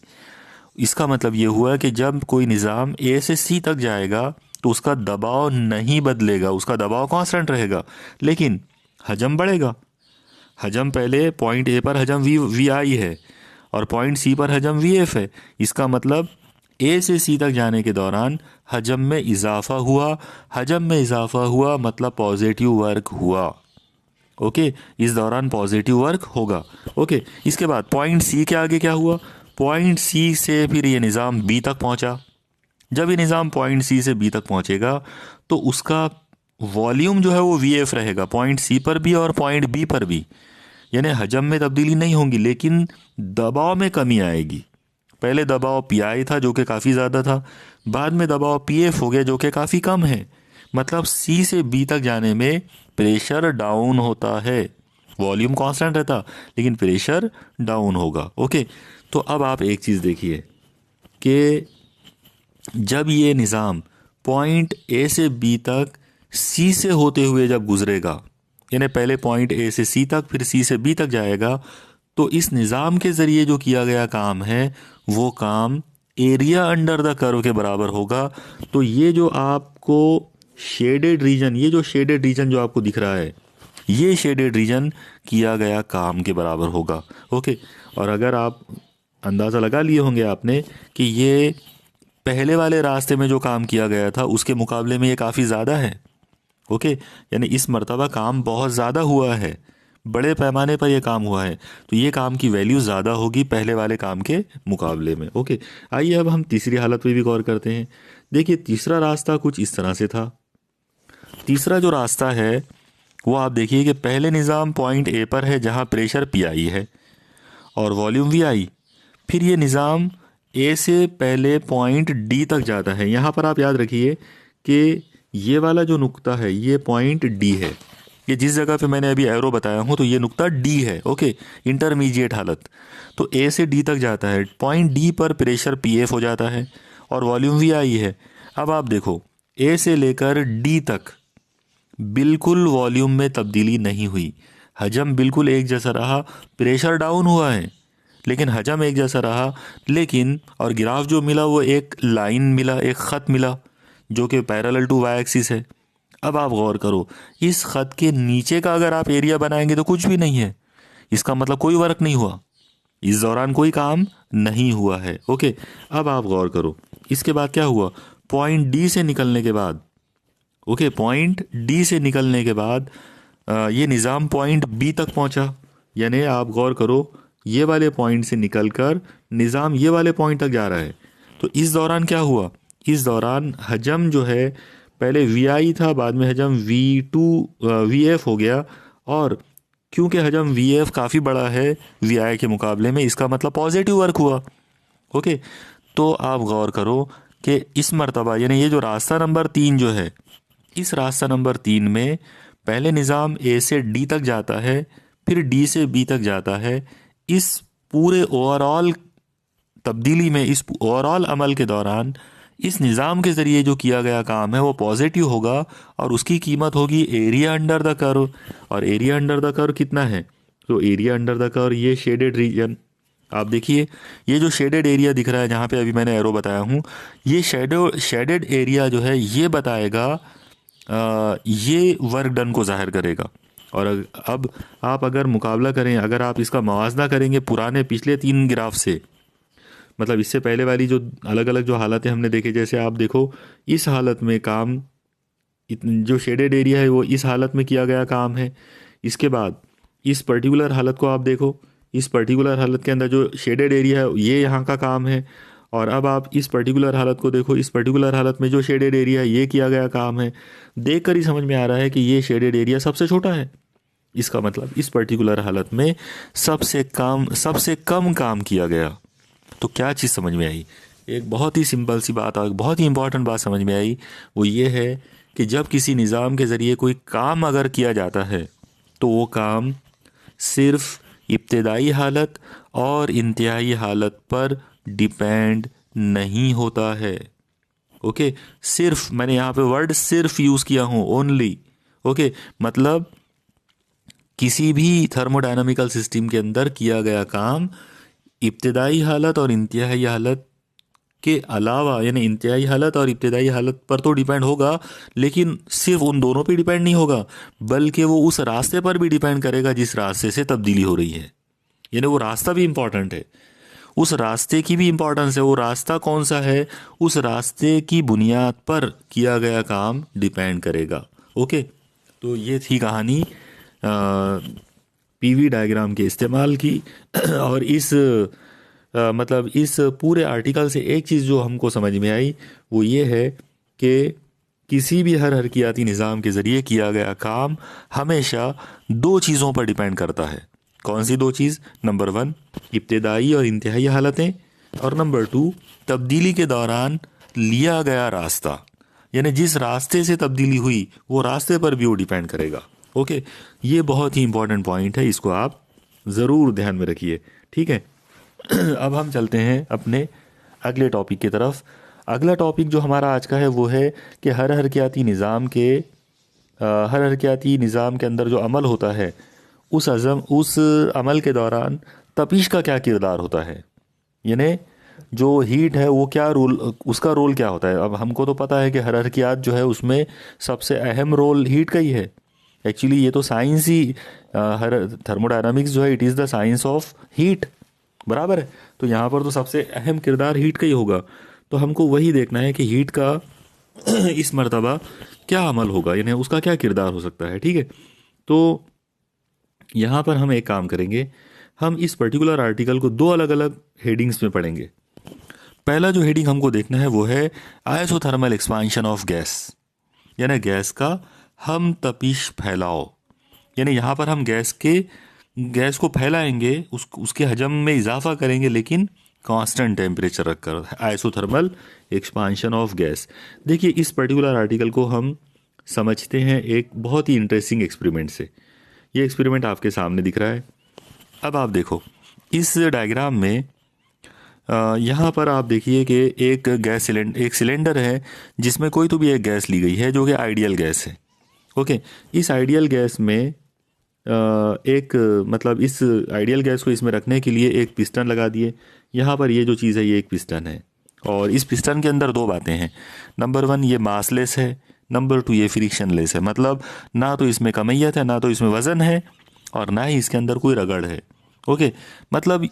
S1: इसका मतलब ये हुआ कि जब कोई निज़ाम ए से सी तक जाएगा तो उसका दबाव नहीं बदलेगा, उसका दबाव कांस्टेंट रहेगा, लेकिन हजम बढ़ेगा। हजम पहले पॉइंट ए पर हजम VI है और पॉइंट सी पर हजम VF है। इसका मतलब ए से सी तक जाने के दौरान हजम में इजाफा हुआ। हजम में इजाफा हुआ मतलब पॉजिटिव वर्क हुआ। ओके, इस दौरान पॉजिटिव वर्क होगा। ओके, इसके बाद पॉइंट सी के आगे क्या हुआ, पॉइंट सी से फिर ये निज़ाम बी तक पहुंचा। जब ये निज़ाम पॉइंट सी से बी तक पहुंचेगा तो उसका वॉल्यूम जो है वो VF रहेगा, पॉइंट सी पर भी और पॉइंट बी पर भी। यानी हजम में तब्दीली नहीं होगी, लेकिन दबाव में कमी आएगी। पहले दबाव PI था जो कि काफ़ी ज़्यादा था, बाद में दबाव PF हो गया जो कि काफ़ी कम है। मतलब C से B तक जाने में प्रेशर डाउन होता है, वॉल्यूम कांस्टेंट रहता लेकिन प्रेशर डाउन होगा। ओके, तो अब आप एक चीज़ देखिए कि जब ये निज़ाम पॉइंट A से B तक C से होते हुए जब गुजरेगा, यानी पहले पॉइंट A से C तक फिर C से B तक जाएगा, तो इस निज़ाम के ज़रिए जो किया गया काम है वो काम एरिया अंडर द कर्व के बराबर होगा। तो ये जो आपको शेडेड रीजन, ये जो शेडेड रीजन जो आपको दिख रहा है, ये शेडेड रीजन किया गया काम के बराबर होगा। ओके, और अगर आप अंदाज़ा लगा लिए होंगे आपने कि ये पहले वाले रास्ते में जो काम किया गया था उसके मुकाबले में ये काफ़ी ज़्यादा है। ओके, यानी इस मर्तबा काम बहुत ज़्यादा हुआ है, बड़े पैमाने पर यह काम हुआ है, तो ये काम की वैल्यू ज़्यादा होगी पहले वाले काम के मुकाबले में। ओके, आइए अब हम तीसरी हालत पे भी गौर करते हैं। देखिए, तीसरा रास्ता कुछ इस तरह से था। तीसरा जो रास्ता है वो आप देखिए कि पहले निज़ाम पॉइंट ए पर है जहाँ प्रेशर PI है और वॉल्यूम VI। फिर ये निज़ाम ए से पहले पॉइंट D तक जाता है। यहाँ पर आप याद रखिए कि ये वाला जो नुक्ता है ये पॉइंट D है। ये जिस जगह पे मैंने अभी एरो बताया हूँ तो ये नुक्ता D है। ओके, इंटरमीडिएट हालत। तो A से D तक जाता है, पॉइंट D पर प्रेशर PF हो जाता है और वॉल्यूम VI है। अब आप देखो, A से लेकर D तक बिल्कुल वॉल्यूम में तब्दीली नहीं हुई, हजम बिल्कुल एक जैसा रहा, प्रेशर डाउन हुआ है लेकिन हजम एक जैसा रहा। लेकिन और ग्राफ जो मिला वो एक लाइन मिला, एक ख़त मिला जो कि पैरेलल टू वाई एक्सिस है। अब आप गौर करो, इस ख़त के नीचे का अगर आप एरिया बनाएंगे तो कुछ भी नहीं है, इसका मतलब कोई वर्क नहीं हुआ, इस दौरान कोई काम नहीं हुआ है। ओके, अब आप गौर करो, इसके बाद क्या हुआ, पॉइंट D से निकलने के बाद, ओके, पॉइंट D से निकलने के बाद ये निज़ाम पॉइंट B तक पहुंचा। यानी आप गौर करो, ये वाले पॉइंट से निकलकर निज़ाम ये वाले पॉइंट तक जा रहा है। तो इस दौरान क्या हुआ, इस दौरान हजम जो है पहले VI था, बाद में हजम VF हो गया, और क्योंकि हजम VF काफ़ी बड़ा है VI के मुकाबले में, इसका मतलब पॉजिटिव वर्क हुआ। ओके, तो आप गौर करो कि इस मर्तबा यानी ये जो रास्ता नंबर 3 जो है, इस रास्ता नंबर 3 में पहले निज़ाम A से D तक जाता है, फिर D से B तक जाता है। इस पूरे ओवरऑल तब्दीली में, इस ओवरऑल अमल के दौरान इस निज़ाम के ज़रिए जो किया गया काम है वो पॉजिटिव होगा और उसकी कीमत होगी एरिया अंडर द कर्व। और एरिया अंडर द कर्व कितना है, तो एरिया अंडर द कर्व, ये शेडेड रीजन आप देखिए, ये जो शेडेड एरिया दिख रहा है जहाँ पे अभी मैंने एरो बताया हूँ, ये शेडेड एरिया जो है ये बताएगा, ये वर्क डन को जाहिर करेगा। और अब आप अगर मुकाबला करें, अगर आप इसका मवाजना करेंगे पुराने पिछले 3 ग्राफ से, मतलब इससे पहले वाली जो अलग अलग जो हालतें हमने देखे, जैसे आप देखो इस हालत में काम, जो शेडेड एरिया है वो इस हालत में किया गया काम है। इसके बाद इस पर्टिकुलर हालत को आप देखो, इस पर्टिकुलर हालत के अंदर जो शेडेड एरिया है ये यहाँ का काम है। और अब आप इस पर्टिकुलर हालत को देखो, इस पर्टिकुलर हालत में जो शेडेड एरिया है ये किया गया काम है। देख कर ही समझ में आ रहा है कि ये शेडेड एरिया सबसे छोटा है। इसका मतलब इस पर्टिकुलर हालत में सबसे कम काम किया गया। तो क्या चीज़ समझ में आई? एक बहुत ही सिंपल सी बात और बहुत ही इंपॉर्टेंट बात समझ में आई, वो ये है कि जब किसी निज़ाम के ज़रिए कोई काम अगर किया जाता है तो वो काम सिर्फ इब्तदाई हालत और इंतहाई हालत पर डिपेंड नहीं होता है। ओके, सिर्फ, मैंने यहाँ पे वर्ड सिर्फ यूज़ किया हूँ, ओनली। ओके, मतलब किसी भी थर्मोडायनामिकल सिस्टम के अंदर किया गया काम इब्तदाई हालत और इंतहाई हालत के अलावा, यानी इंतहाई हालत और इब्तदाई हालत पर तो डिपेंड होगा, लेकिन सिर्फ उन दोनों पे डिपेंड नहीं होगा, बल्कि वो उस रास्ते पर भी डिपेंड करेगा जिस रास्ते से तब्दीली हो रही है। यानी वो रास्ता भी इम्पोर्टेंट है, उस रास्ते की भी इम्पोर्टेंस है। वो रास्ता कौन सा है, उस रास्ते की बुनियाद पर किया गया काम डिपेंड करेगा। ओके, तो ये थी कहानी पीवी डायग्राम के इस्तेमाल की। और इस मतलब इस पूरे आर्टिकल से एक चीज़ जो हमको समझ में आई वो ये है कि किसी भी हर हरकियाती निज़ाम के ज़रिए किया गया काम हमेशा 2 चीज़ों पर डिपेंड करता है। कौन सी 2 चीज़? नंबर 1 इब्तदाई और इंतहाई हालतें, और नंबर 2 तब्दीली के दौरान लिया गया रास्ता। यानी जिस रास्ते से तब्दीली हुई वो रास्ते पर भी वो डिपेंड करेगा। ओके, ये बहुत ही इंपॉर्टेंट पॉइंट है, इसको आप ज़रूर ध्यान में रखिए। ठीक है, अब हम चलते हैं अपने अगले टॉपिक की तरफ। अगला टॉपिक जो हमारा आज का है वो है कि हर हरकियाती निज़ाम के अंदर जो अमल होता है उस अमल के दौरान तपिश का क्या किरदार होता है। यानी जो हीट है वो क्या रोल, उसका रोल क्या होता है। अब हमको तो पता है कि हर हरकियात जो है उसमें सबसे अहम रोल हीट का ही है। एक्चुअली ये तो साइंस ही, हर थर्मोडायनामिक्स जो है it is the science of heat, बराबर है। तो यहाँ पर तो सबसे अहम किरदार हीट का ही होगा। तो हमको वही देखना है कि हीट का इस मर्तबा क्या अमल होगा, यानी उसका क्या किरदार हो सकता है। ठीक है, तो यहाँ पर हम एक काम करेंगे, हम इस पर्टिकुलर आर्टिकल को 2 अलग अलग हेडिंग्स में पढ़ेंगे। पहला जो हेडिंग हमको देखना है वो है आइसोथर्मल एक्सपांशन ऑफ गैस, यानी गैस का हम तपिश फैलाव। यानी यहाँ पर हम गैस को फैलाएंगे, उसके हजम में इजाफा करेंगे, लेकिन कांस्टेंट टेम्परेचर रखकर, आइसोथर्मल एक्सपांशन ऑफ गैस। देखिए इस पर्टिकुलर आर्टिकल को हम समझते हैं एक बहुत ही इंटरेस्टिंग एक्सपेरिमेंट से। ये एक्सपेरिमेंट आपके सामने दिख रहा है। अब आप देखो इस डायग्राम में, यहाँ पर आप देखिए कि एक सिलेंडर है जिसमें कोई तो भी एक गैस ली गई है जो कि आइडियल गैस है। ओके, इस आइडियल गैस में मतलब इस आइडियल गैस को इसमें रखने के लिए एक पिस्टन लगा दिए। यहाँ पर ये जो चीज़ है ये एक पिस्टन है, और इस पिस्टन के अंदर 2 बातें हैं। नंबर 1 ये मासलेस है, नंबर 2 ये फ्रिक्शनलेस है। मतलब ना तो इसमें कमैयत है, ना तो इसमें वज़न है, और ना ही इसके अंदर कोई रगड़ है। ओके, मतलब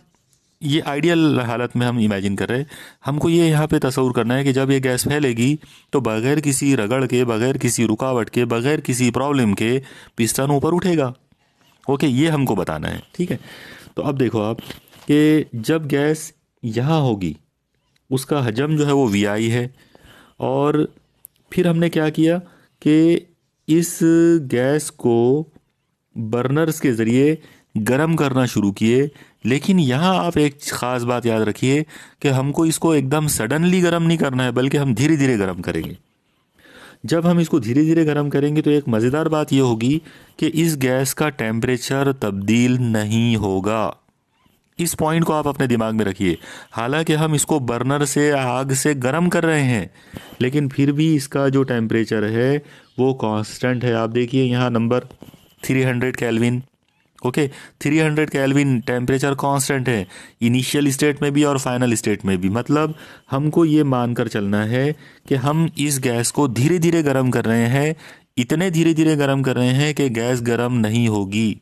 S1: ये आइडियल हालत में हम इमेजिन कर रहे हैं। हमको ये यहाँ पे तस्वीर करना है कि जब ये गैस फैलेगी तो बगैर किसी रगड़ के, बगैर किसी रुकावट के, बगैर किसी प्रॉब्लम के पिस्टन ऊपर उठेगा। ओके, ये हमको बताना है। ठीक है, तो अब देखो आप कि जब गैस यहाँ होगी उसका हजम जो है वो VI है, और फिर हमने क्या किया कि इस गैस को बर्नर्स के ज़रिए गर्म करना शुरू किए। लेकिन यहाँ आप एक ख़ास बात याद रखिए कि हमको इसको एकदम सडनली गर्म नहीं करना है, बल्कि हम धीरे धीरे गर्म करेंगे। जब हम इसको धीरे धीरे गर्म करेंगे तो एक मज़ेदार बात यह होगी कि इस गैस का टेम्परेचर तब्दील नहीं होगा। इस पॉइंट को आप अपने दिमाग में रखिए। हालांकि हम इसको बर्नर से, आग से गर्म कर रहे हैं, लेकिन फिर भी इसका जो टेम्परेचर है वो कांस्टेंट है। आप देखिए यहाँ number 300 kelvin. Okay, 300 kelvin temperature constant है इनिशियल स्टेट में भी और फाइनल स्टेट में भी। मतलब हमको ये मानकर चलना है कि हम इस गैस को धीरे धीरे गर्म कर रहे हैं, इतने धीरे धीरे गर्म कर रहे हैं कि गैस गर्म नहीं होगी,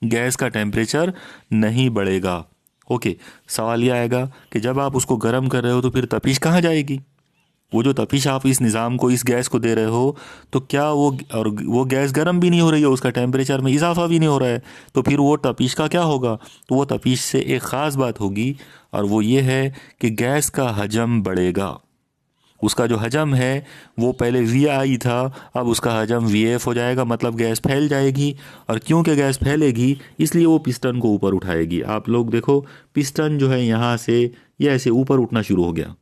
S1: गैस का टेम्परेचर नहीं बढ़ेगा। ओके, सवाल ये आएगा कि जब आप उसको गर्म कर रहे हो तो फिर तपिश कहाँ जाएगी? वो जो तपिश आप इस निज़ाम को, इस गैस को दे रहे हो, तो क्या वो गैस गर्म भी नहीं हो रही है, उसका टेम्परेचर में इजाफा भी नहीं हो रहा है, तो फिर वो तपिश का क्या होगा? तो वो तपिश से एक ख़ास बात होगी, और वो ये है कि गैस का हजम बढ़ेगा। उसका जो हजम है वो पहले VI था, अब उसका हजम VF हो जाएगा, मतलब गैस फैल जाएगी। और क्योंकि गैस फैलेगी इसलिए वो पिस्टन को ऊपर उठाएगी। आप लोग देखो, पिस्टन जो है यहाँ से ये ऐसे ऊपर उठना शुरू हो गया,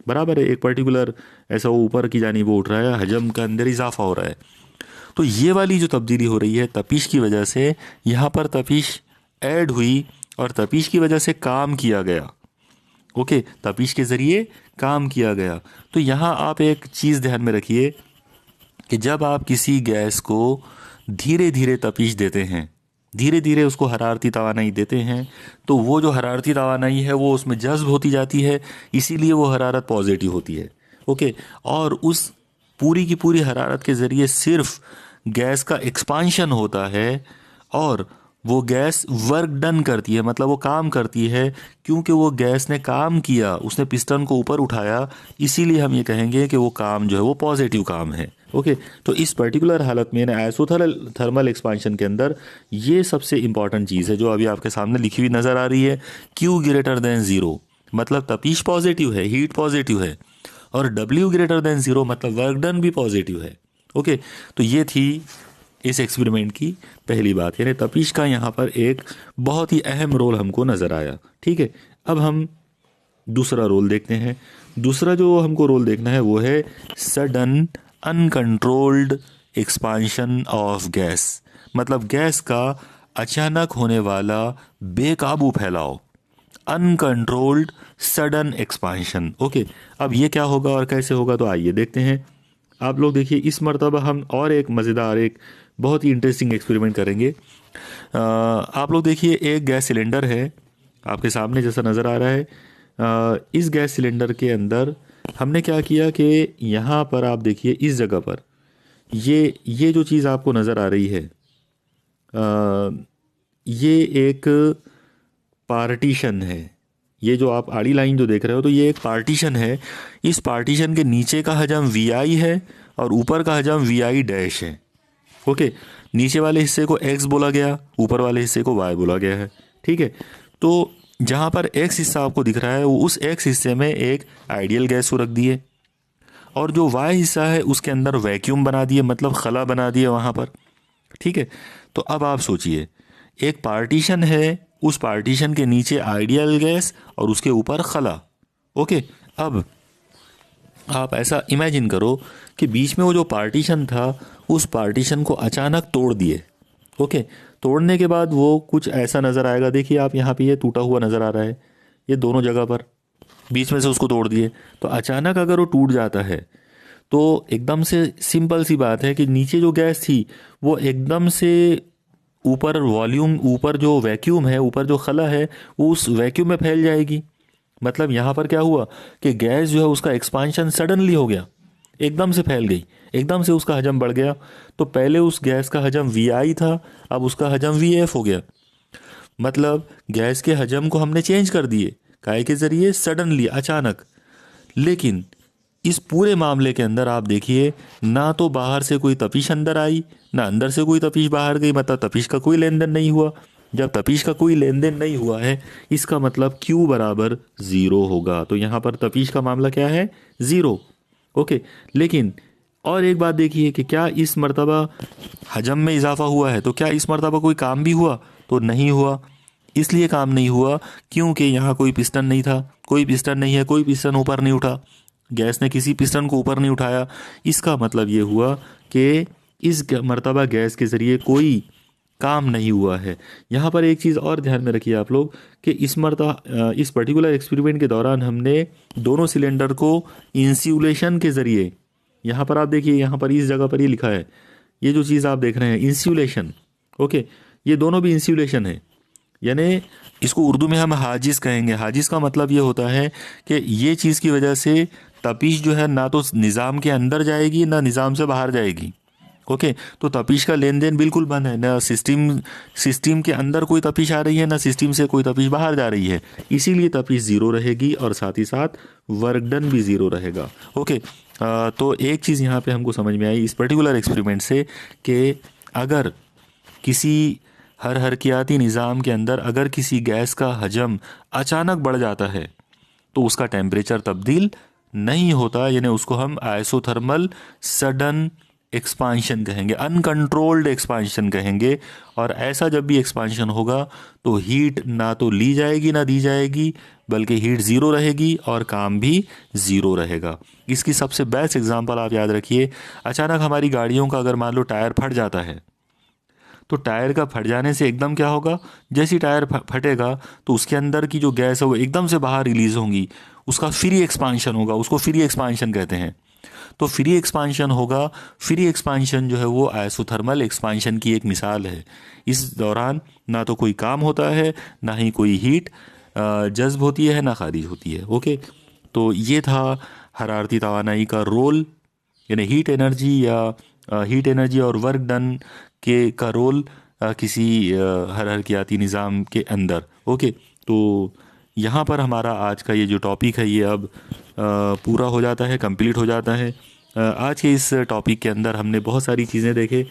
S1: बराबर है, एक पर्टिकुलर ऐसा वो ऊपर की जानिब वो उठ रहा है, हजम का अंदर इजाफा हो रहा है। तो ये वाली जो तब्दीली हो रही है तपिश की वजह से, यहाँ पर तपिश ऐड हुई और तपिश की वजह से काम किया गया। ओके, तपिश के ज़रिए काम किया गया। तो यहाँ आप एक चीज़ ध्यान में रखिए कि जब आप किसी गैस को धीरे धीरे तपिश देते हैं, धीरे धीरे उसको हरारती तवानाई देते हैं, तो वो जो हरारती तवानाई है वो उसमें जज्ब होती जाती है, इसीलिए वो हरारत पॉजिटिव होती है। ओके, और उस पूरी की पूरी हरारत के ज़रिए सिर्फ गैस का एक्सपांशन होता है और वो गैस वर्क डन करती है, मतलब वो काम करती है। क्योंकि वो गैस ने काम किया, उसने पिस्टन को ऊपर उठाया, इसीलिए हम ये कहेंगे कि वो काम जो है वो पॉजिटिव काम है। ओके, तो इस पर्टिकुलर हालत में ना आइसोथर्मल एक्सपांशन के अंदर ये सबसे इंपॉर्टेंट चीज़ है जो अभी आपके सामने लिखी हुई नज़र आ रही है, Q ग्रेटर देन ज़ीरो, मतलब तपिश पॉजिटिव है, हीट पॉजिटिव है, और W ग्रेटर देन ज़ीरो मतलब वर्क डन भी पॉजिटिव है। ओके, तो ये थी इस एक्सपेरिमेंट की पहली बात, यानी तपिश का यहाँ पर एक बहुत ही अहम रोल हमको नज़र आया। ठीक है, अब हम दूसरा रोल देखते हैं। दूसरा जो हमको रोल देखना है वो है sudden uncontrolled expansion of gas, मतलब गैस का अचानक होने वाला बेकाबू फैलाव, अनकंट्रोल्ड सडन एक्सपांशन। ओके, अब ये क्या होगा और कैसे होगा, तो आइए देखते हैं। आप लोग देखिए, इस मर्तबा हम और एक मज़ेदार, एक बहुत ही इंटरेस्टिंग एक्सपेरिमेंट करेंगे। आप लोग देखिए, एक गैस सिलेंडर है आपके सामने जैसा नज़र आ रहा है। इस गैस सिलेंडर के अंदर हमने क्या किया कि यहाँ पर आप देखिए, इस जगह पर ये जो चीज़ आपको नज़र आ रही है, ये एक पार्टीशन है। ये जो आप आड़ी लाइन जो देख रहे हो, तो ये एक पार्टीशन है। इस पार्टीशन के नीचे का हजम VI है और ऊपर का हजम VI डैश है। ओके, नीचे वाले हिस्से को X बोला गया, ऊपर वाले हिस्से को Y बोला गया है। ठीक है, तो जहाँ पर X हिस्सा आपको दिख रहा है, वो उस X हिस्से में एक आइडियल गैस को रख दिए, और जो Y हिस्सा है उसके अंदर वैक्यूम बना दिए, मतलब खला बना दिए वहाँ पर। ठीक है, तो अब आप सोचिए, एक पार्टीशन है, उस पार्टीशन के नीचे आइडियल गैस और उसके ऊपर खला। ओके, अब आप ऐसा इमेजिन करो कि बीच में वो जो पार्टीशन था, उस पार्टीशन को अचानक तोड़ दिए। ओके, तोड़ने के बाद वो कुछ ऐसा नज़र आएगा। देखिए आप, यहाँ पे ये टूटा हुआ नज़र आ रहा है, ये दोनों जगह पर बीच में से उसको तोड़ दिए। तो अचानक अगर वो टूट जाता है तो एकदम से सिंपल सी बात है कि नीचे जो गैस थी वो एकदम से ऊपर वॉल्यूम, ऊपर जो वैक्यूम है, ऊपर जो खला है, वो उस वैक्यूम में फैल जाएगी। मतलब यहाँ पर क्या हुआ कि गैस जो है उसका एक्सपांशन सडनली हो गया, एकदम से फैल गई, एकदम से उसका हजम बढ़ गया। तो पहले उस गैस का हजम VI था, अब उसका हजम VF हो गया। मतलब गैस के हजम को हमने चेंज कर दिए, काय के ज़रिए, सडनली, अचानक। लेकिन इस पूरे मामले के अंदर आप देखिए, ना तो बाहर से कोई तपिश अंदर आई, ना अंदर से कोई तपिश बाहर गई, मतलब तपिश का कोई लेन देन नहीं हुआ। जब तपिश का कोई लेन देन नहीं हुआ है, इसका मतलब Q बराबर ज़ीरो होगा। तो यहाँ पर तपिश का मामला क्या है, ज़ीरो। ओके, लेकिन और एक बात देखिए कि क्या इस मर्तबा हजम में इजाफा हुआ है, तो क्या इस मर्तबा कोई काम भी हुआ, तो नहीं हुआ। इसलिए काम नहीं हुआ क्योंकि यहाँ कोई पिस्टन नहीं था, कोई पिस्टन नहीं है, कोई पिस्टन ऊपर नहीं उठा, गैस ने किसी पिस्टन को ऊपर नहीं उठाया। इसका मतलब ये हुआ कि इस मर्तबा गैस के ज़रिए कोई काम नहीं हुआ है। यहाँ पर एक चीज़ और ध्यान में रखिए आप लोग कि इस पर्टिकुलर एक्सपेरिमेंट के दौरान हमने दोनों सिलेंडर को इंसुलेशन के ज़रिए, यहाँ पर आप देखिए, यहाँ पर इस जगह पर ये लिखा है, ये जो चीज़ आप देख रहे हैं इंसुलेशन। ओके, ये दोनों भी इंसुलेशन है, यानी इसको उर्दू में हम हाजिस कहेंगे। हाजिस का मतलब ये होता है कि ये चीज़ की वजह से तपिश जो है ना तो निज़ाम के अंदर जाएगी ना निज़ाम से बाहर जाएगी। ओके, तो तपिश का लेन देन बिल्कुल बंद है, ना सिस्टम के अंदर कोई तपिश आ रही है ना सिस्टम से कोई तपिश बाहर जा रही है, इसीलिए तपिश ज़ीरो रहेगी और साथ ही साथ वर्क डन भी ज़ीरो रहेगा। ओके, तो एक चीज़ यहाँ पे हमको समझ में आई इस पर्टिकुलर एक्सपेरिमेंट से कि अगर किसी हर हरकियाती निज़ाम के अंदर अगर किसी गैस का हजम अचानक बढ़ जाता है तो उसका टेम्परेचर तब्दील नहीं होता, यानी उसको हम आइसोथर्मल सडन एक्सपांशन कहेंगे, अनकंट्रोल्ड एक्सपांशन कहेंगे। और ऐसा जब भी एक्सपांशन होगा तो हीट ना तो ली जाएगी ना दी जाएगी, बल्कि हीट ज़ीरो रहेगी और काम भी ज़ीरो रहेगा। इसकी सबसे बेस्ट एग्जांपल आप याद रखिए, अचानक हमारी गाड़ियों का अगर मान लो टायर फट जाता है तो टायर का फट जाने से एकदम क्या होगा, जैसे ही टायर फटेगा तो उसके अंदर की जो गैस है वो एकदम से बाहर रिलीज होंगी, उसका फ्री एक्सपांशन होगा, उसको फ्री एक्सपांशन कहते हैं। तो फ्री एक्सपांशन होगा, फ्री एक्सपांशन जो है वो आइसोथर्मल एक्सपांशन की एक मिसाल है। इस दौरान ना तो कोई काम होता है ना ही कोई हीट जज्ब होती है ना खारिज होती है। ओके, तो ये था हरारती तवानाई का रोल, यानी हीट एनर्जी और वर्क डन के का रोल किसी हर हरकियाती निज़ाम के अंदर। ओके, तो यहाँ पर हमारा आज का ये जो टॉपिक है ये अब पूरा हो जाता है, कंप्लीट हो जाता है। आज के इस टॉपिक के अंदर हमने बहुत सारी चीज़ें देखे।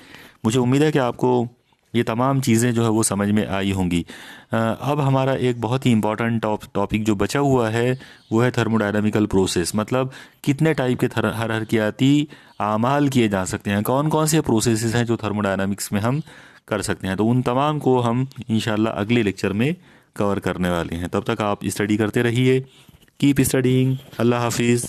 S1: मुझे उम्मीद है कि आपको ये तमाम चीज़ें जो है वो समझ में आई होंगी। अब हमारा एक बहुत ही इम्पॉर्टेंट टॉपिक जो बचा हुआ है वो है थर्मोडायनामिकल प्रोसेस, मतलब कितने टाइप के हर हरकियाती आमाल किए जा सकते हैं, कौन कौन से प्रोसेसेस हैं जो थर्मोडायनामिक्स में हम कर सकते हैं। तो उन तमाम को हम इंशाल्लाह अगले लेक्चर में कवर करने वाले हैं। तब तक आप स्टडी करते रहिए, कीप स्टडीइंग। अल्लाह हाफिज़।